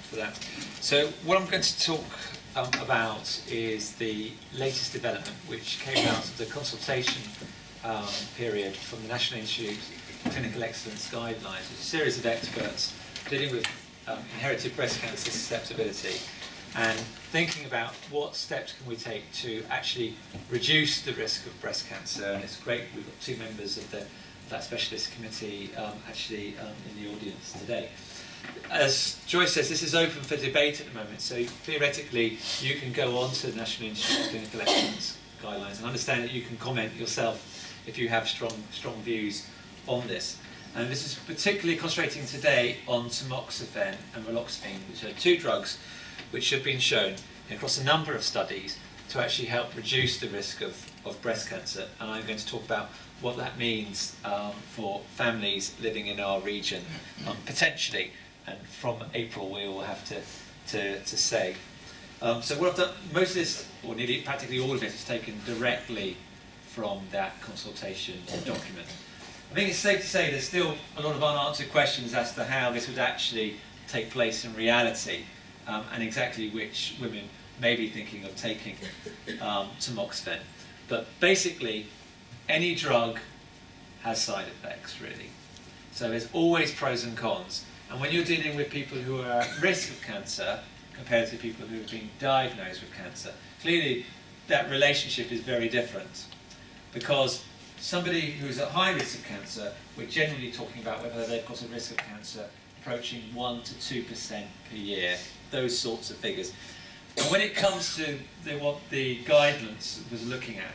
for that. So what I'm going to talk about is the latest development which came out of the consultation period from the National Institute of Clinical Excellence Guidelines, which is a series of experts dealing with inherited breast cancer susceptibility and thinking about what steps can we take to actually reduce the risk of breast cancer. And it's great we've got two members of that specialist committee in the audience today. As Joyce says, this is open for debate at the moment, so theoretically you can go on to the National Institute of Clinical Excellence Guidelines and understand that you can comment yourself if you have strong views on this. And this is particularly concentrating today on tamoxifen and raloxifene, which are two drugs which have been shown across a number of studies to actually help reduce the risk of breast cancer. And I'm going to talk about what that means for families living in our region, potentially. And from April we will have to say. So what I've done, most of this, or nearly practically all of it, is taken directly from that consultation document. I think it's safe to say there's still a lot of unanswered questions as to how this would actually take place in reality, and exactly which women may be thinking of taking tamoxifen. But basically, any drug has side effects, really. So there's always pros and cons. And when you're dealing with people who are at risk of cancer compared to people who have been diagnosed with cancer, clearly that relationship is very different. Because somebody who's at high risk of cancer, we're generally talking about whether they've got a risk of cancer approaching 1 to 2% per year, those sorts of figures. And when it comes to what the guidance was looking at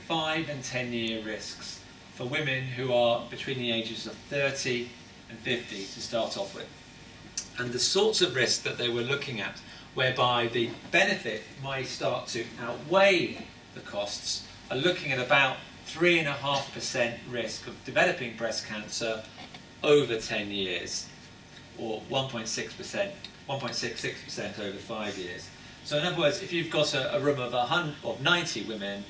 5 and 10 year risks for women who are between the ages of 30 and 50 to start off with. And the sorts of risks that they were looking at, whereby the benefit might start to outweigh the costs, are looking at about 3.5% risk of developing breast cancer over 10 years, or 1.66% over 5 years. So in other words, if you've got a room of 90 women,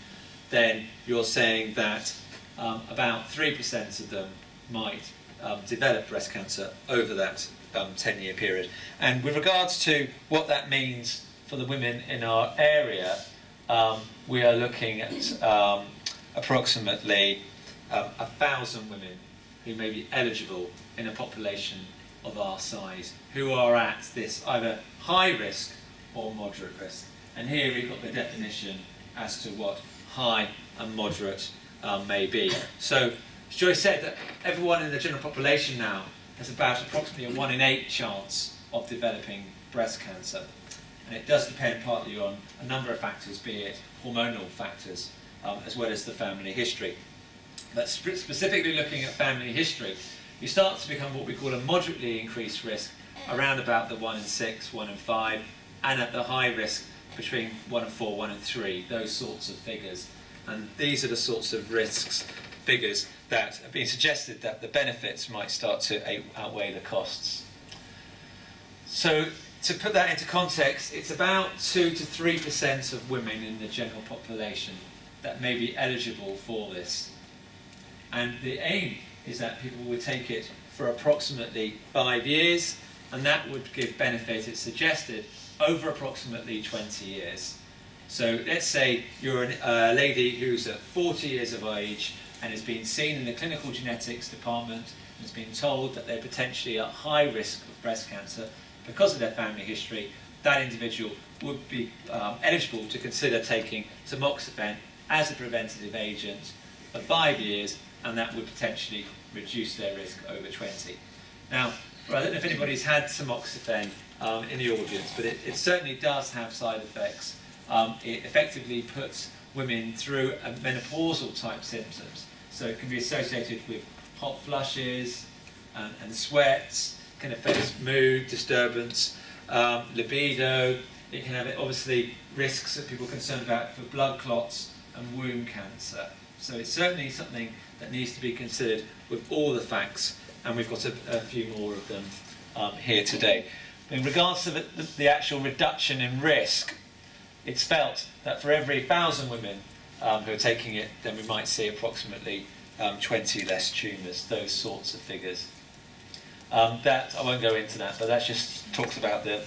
then you're saying that about 3% of them might develop breast cancer over that 10-year period. And with regards to what that means for the women in our area, we are looking at approximately 1,000 women who may be eligible in a population of our size who are at this either high risk or moderate risk. And here we've got the definition as to what high and moderate may be. So as Joyce said, that everyone in the general population now has about approximately a 1 in 8 chance of developing breast cancer. And it does depend partly on a number of factors, be it hormonal factors, as well as the family history. But specifically looking at family history, you start to become what we call a moderately increased risk, around about the 1 in 6, 1 in 5, and at the high risk between 1 in 4, 1 in 3, those sorts of figures. And these are the sorts of figures that have been suggested that the benefits might start to outweigh the costs. So to put that into context, it's about 2 to 3% of women in the general population that may be eligible for this. And the aim is that people would take it for approximately 5 years, and that would give benefit, it's suggested, over approximately 20 years. So let's say you're a lady who's at 40 years of age and has been seen in the clinical genetics department and has been told that they're potentially at high risk of breast cancer because of their family history. That individual would be eligible to consider taking tamoxifen as a preventative agent for 5 years, and that would potentially reduce their risk over 20. Now, I don't know if anybody's had tamoxifen in the audience, but it certainly does have side effects. It effectively puts women through a menopausal type symptoms. So it can be associated with hot flushes and sweats, can affect mood disturbance, libido. It can have obviously risks that people are concerned about for blood clots and womb cancer. So it's certainly something that needs to be considered with all the facts, and we've got a few more of them here today. In regards to the actual reduction in risk, it's felt that for every 1,000 women who are taking it, then we might see approximately 20 less tumours, those sorts of figures. That I won't go into that, but that just talks about the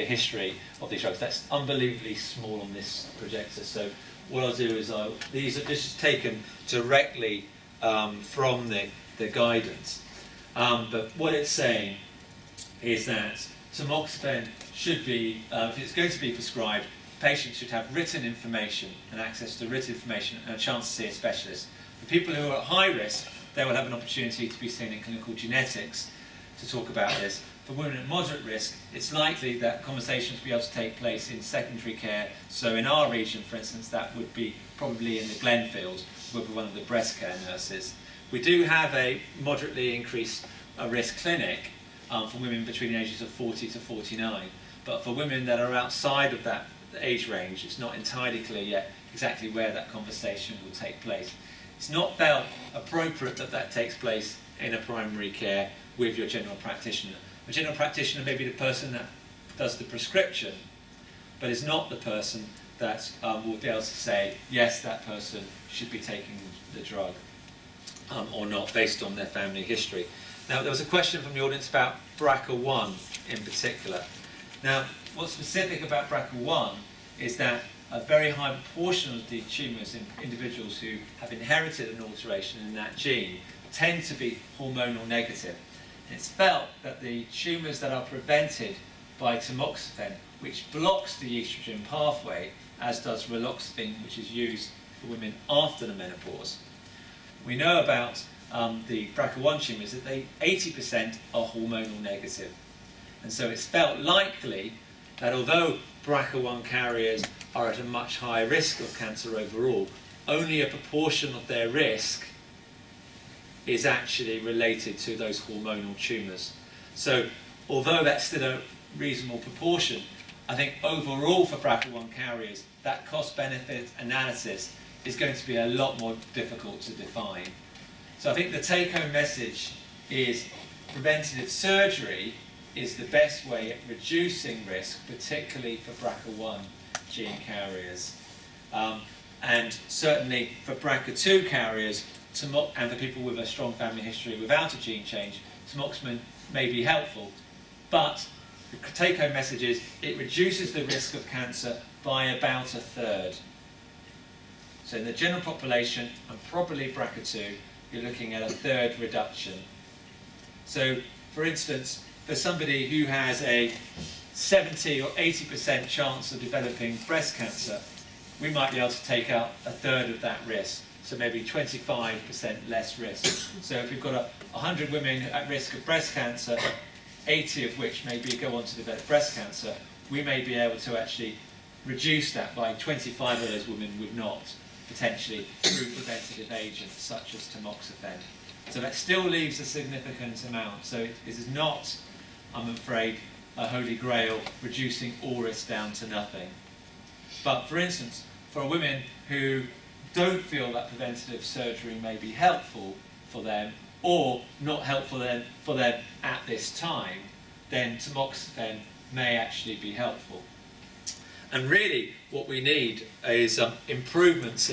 history of these drugs. That's unbelievably small on this projector. So what I'll do is this is taken directly from the guidance. But what it's saying is that tamoxifen should be, if it's going to be prescribed, patients should have written information and access to written information and a chance to see a specialist. For people who are at high risk, they will have an opportunity to be seen in clinical genetics to talk about this. For women at moderate risk, it's likely that conversations will be able to take place in secondary care. So in our region, for instance, that would be probably in the Glenfield, with one of the breast care nurses. We do have a moderately increased risk clinic for women between the ages of 40 to 49. But for women that are outside of that age range, it's not entirely clear yet exactly where that conversation will take place. It's not felt appropriate that that takes place in a primary care with your general practitioner. A general practitioner may be the person that does the prescription, but is not the person that will be able to say, yes, that person should be taking the drug or not, based on their family history. Now, there was a question from the audience about BRCA1 in particular. Now, what's specific about BRCA1 is that a very high proportion of the tumours in individuals who have inherited an alteration in that gene tend to be hormonal negative. It's felt that the tumours that are prevented by tamoxifen, which blocks the estrogen pathway, as does raloxifene, which is used for women after the menopause. We know about the BRCA1 tumours that 80% are hormonal negative. And so it's felt likely that although BRCA1 carriers are at a much higher risk of cancer overall, only a proportion of their risk is actually related to those hormonal tumours. So although that's still a reasonable proportion, I think overall for BRCA1 carriers, that cost-benefit analysis is going to be a lot more difficult to define. So I think the take-home message is preventative surgery is the best way at reducing risk, particularly for BRCA1 gene carriers. And certainly for BRCA2 carriers, and for people with a strong family history without a gene change, tamoxifen may be helpful. But the take-home message is it reduces the risk of cancer by about 1/3. So in the general population, and probably BRCA2, you're looking at 1/3 reduction. So, for instance, for somebody who has a 70 or 80% chance of developing breast cancer, we might be able to take out 1/3 of that risk. So maybe 25% less risk. So if we've got 100 women at risk of breast cancer, 80 of which maybe go on to develop breast cancer, we may be able to actually reduce that by 25 of those women would not, potentially, through preventative agents such as tamoxifen. So that still leaves a significant amount. So it is not, I'm afraid, a holy grail reducing all risk down to nothing. But for instance, for women who don't feel that preventative surgery may be helpful for them, or not helpful for them at this time, then tamoxifen may actually be helpful. And really what we need is improvements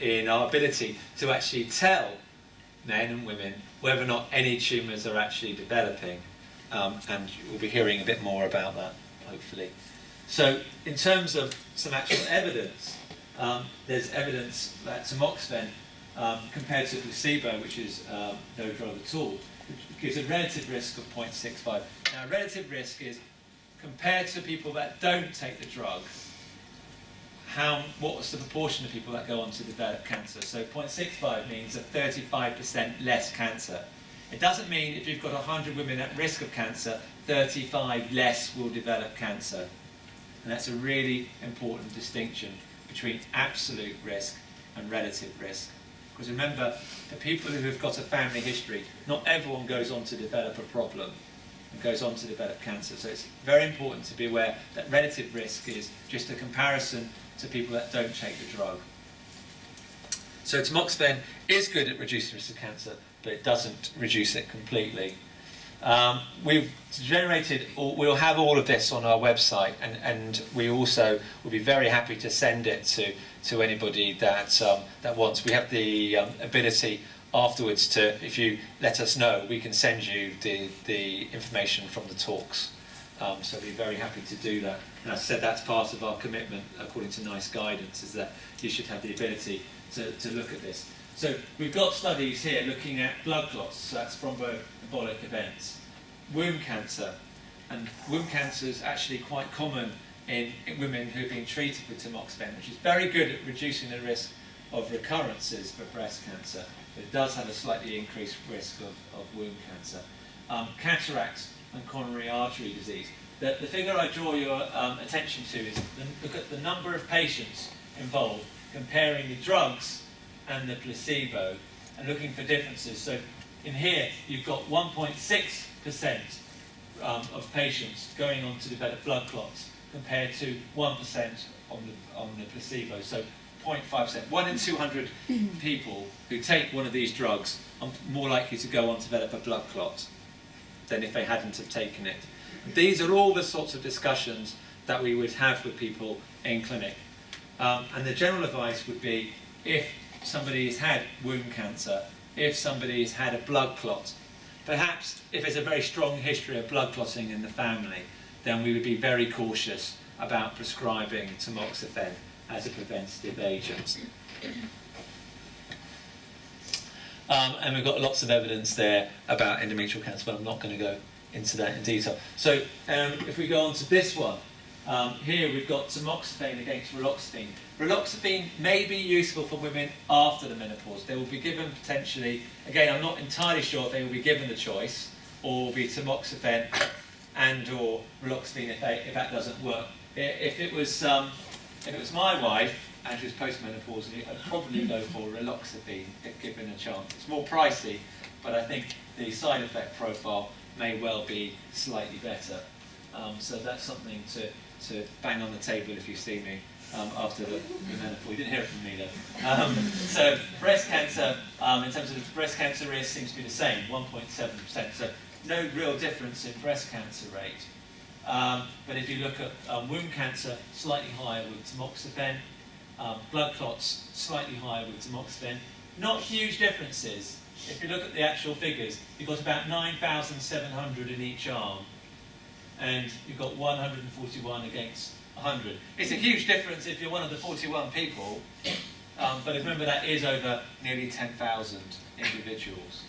in our ability to actually tell men and women whether or not any tumours are actually developing. And we'll be hearing a bit more about that, hopefully. So in terms of some actual evidence, there's evidence that tamoxifen, compared to placebo, which is no drug at all, gives a relative risk of 0.65. Now, relative risk is compared to people that don't take the drug, what's the proportion of people that go on to develop cancer? So 0.65 means a 35% less cancer. It doesn't mean if you've got 100 women at risk of cancer, 35 less will develop cancer. And that's a really important distinction between absolute risk and relative risk. Because remember, for people who have got a family history, not everyone goes on to develop a problem and goes on to develop cancer. So it's very important to be aware that relative risk is just a comparison to people that don't take the drug. So tamoxifen is good at reducing risk of cancer, but it doesn't reduce it completely. We've generated, we'll have all of this on our website, and we also will be very happy to send it to anybody that wants. We have the ability afterwards if you let us know, we can send you the information from the talks. So we're very happy to do that. And as I said, that's part of our commitment, according to NICE guidance, is that you should have the ability to look at this. So we've got studies here looking at blood clots, so that's thromboembolic events, womb cancer, and womb cancer is actually quite common in women who have been treated with tamoxifen, which is very good at reducing the risk of recurrences for breast cancer, but it does have a slightly increased risk of womb cancer. Cataracts and coronary artery disease. The figure I draw your attention to is look at the number of patients involved, comparing the drugs and the placebo, and looking for differences. So in here, you've got 1.6% of patients going on to develop blood clots, compared to 1% on the placebo. So 0.5%. 1 in 200 people who take one of these drugs are more likely to go on to develop a blood clot than if they hadn't have taken it. These are all the sorts of discussions that we would have with people in clinic. And the general advice would be, if somebody has had womb cancer, if somebody has had a blood clot, perhaps if there's a very strong history of blood clotting in the family, then we would be very cautious about prescribing tamoxifen as a preventative agent. And we've got lots of evidence there about endometrial cancer, but I'm not going to go into that in detail. So if we go on to this one, here we've got tamoxifen against raloxifene. Raloxifene may be useful for women after the menopause. They will be given potentially, again, I'm not entirely sure if they will be given the choice, or will be tamoxifen and or raloxifene if that doesn't work. If it was my wife and she was postmenopausal, I'd probably go for raloxifene if given a chance. It's more pricey, but I think the side effect profile may well be slightly better. So that's something to bang on the table if you see me after the menopause. You didn't hear it from me though. So breast cancer, in terms of the breast cancer risk, seems to be the same, 1.7%. So no real difference in breast cancer rate. But if you look at womb cancer, slightly higher with tamoxifen. Blood clots, slightly higher with tamoxifen. Not huge differences. If you look at the actual figures, you've got about 9,700 in each arm, and you've got 141 against 100. It's a huge difference if you're one of the 41 people, but remember that is over nearly 10,000 individuals.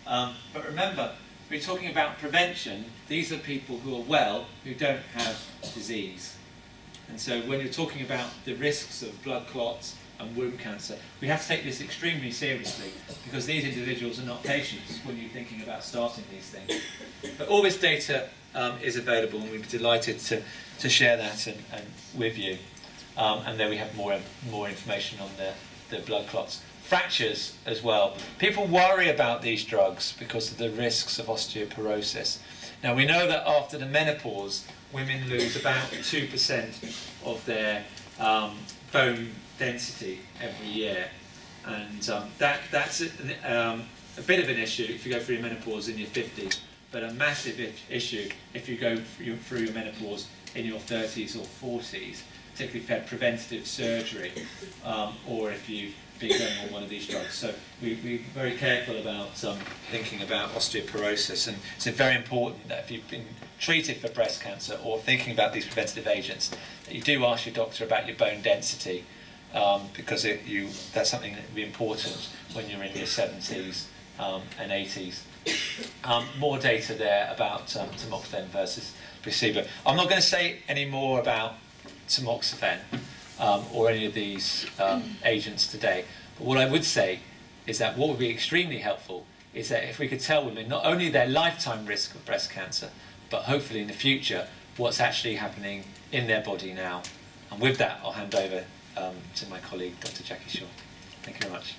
But remember, we're talking about prevention. These are people who are well, who don't have disease. And so when you're talking about the risks of blood clots and womb cancer, we have to take this extremely seriously, because these individuals are not patients when you're thinking about starting these things. But all this data is available, and we'd be delighted to share that and with you. And then we have more information on the blood clots. Fractures as well. People worry about these drugs because of the risks of osteoporosis. Now we know that after the menopause, women lose about 2% of their bone density every year, and that's a bit of an issue if you go through your menopause in your 50s, but a massive issue if you go through your menopause in your 30s or 40s, particularly if you've had preventative surgery, or if you've been going on one of these drugs. So we're very careful about thinking about osteoporosis, and it's very important that if you've been treated for breast cancer or thinking about these preventative agents, that you do ask your doctor about your bone density, because that's something that will be important when you're in your 70s and 80s. More data there about tamoxifen versus placebo. I'm not going to say any more about tamoxifen or any of these agents today, but what I would say is that what would be extremely helpful is that if we could tell women not only their lifetime risk of breast cancer, but hopefully in the future what's actually happening in their body now. And with that, I'll hand over to my colleague, Dr. Jackie Shaw. Thank you very much.